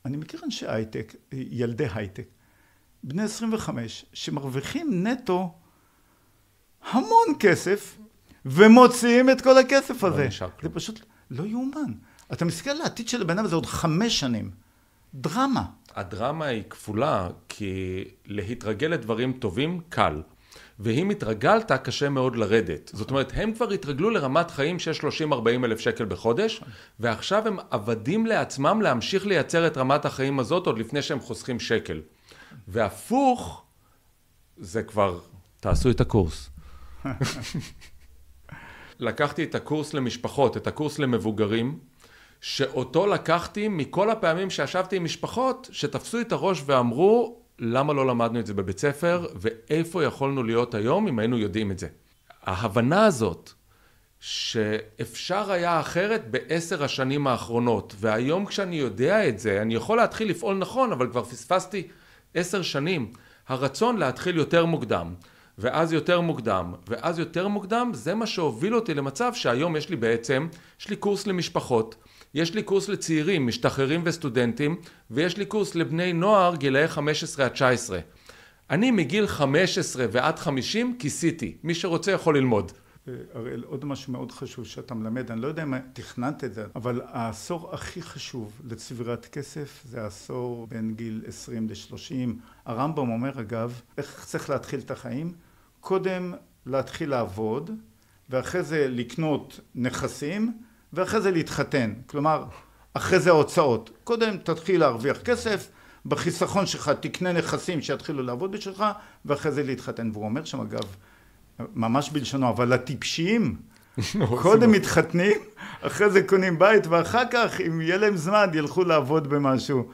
אני מכיר אנשי הייטק, ילדי הייטק, בני 25, שמרוויחים נטו המון כסף, ומוציאים את כל הכסף הזה. זה פשוט לא יאומן. אתה מסתכל על העתיד של הבן אדם הזה עוד 5 שנים. דרמה. הדרמה היא כפולה, כי להתרגל לדברים טובים קל. ואם התרגלת, קשה מאוד לרדת. זאת אומרת, הם כבר התרגלו לרמת חיים של 30-40 אלף שקל בחודש, ועכשיו הם עבדים לעצמם להמשיך לייצר את רמת החיים הזאת עוד לפני שהם חוסכים שקל. והפוך, זה כבר, תעשו את הקורס. לקחתי את הקורס למשפחות, את הקורס למבוגרים, שאותו לקחתי מכל הפעמים שישבתי עם משפחות, שתפסו את הראש ואמרו, למה לא למדנו את זה בבית ספר, ואיפה יכולנו להיות היום אם היינו יודעים את זה. ההבנה הזאת, שאפשר היה אחרת ב10 השנים האחרונות, והיום כשאני יודע את זה, אני יכול להתחיל לפעול נכון, אבל כבר פספסתי 10 שנים. הרצון להתחיל יותר מוקדם, ואז יותר מוקדם, ואז יותר מוקדם, זה מה שהוביל אותי למצב שהיום יש לי קורס למשפחות, יש לי קורס לצעירים, משתחררים וסטודנטים, ויש לי קורס לבני נוער גילאי 15 עד 19. אני מגיל 15 ועד 50 כיסיתי, מי שרוצה יכול ללמוד. הראל, עוד משהו מאוד חשוב שאתה מלמד, אני לא יודע אם תכננת את זה, אבל העשור הכי חשוב לצבירת כסף זה העשור בין גיל 20 ל-30. הרמב"ם אומר אגב, איך צריך להתחיל את החיים? קודם להתחיל לעבוד, ואחרי זה לקנות נכסים, ואחרי זה להתחתן. כלומר, אחרי זה ההוצאות. קודם תתחיל להרוויח כסף, בחיסכון שלך תקנה נכסים שיתחילו לעבוד בשבילך, ואחרי זה להתחתן. והוא אומר שם אגב, ממש בלשונו, אבל הטיפשיים, קודם מתחתנים, אחרי זה קונים בית, ואחר כך, אם יהיה להם זמן, ילכו לעבוד במשהו.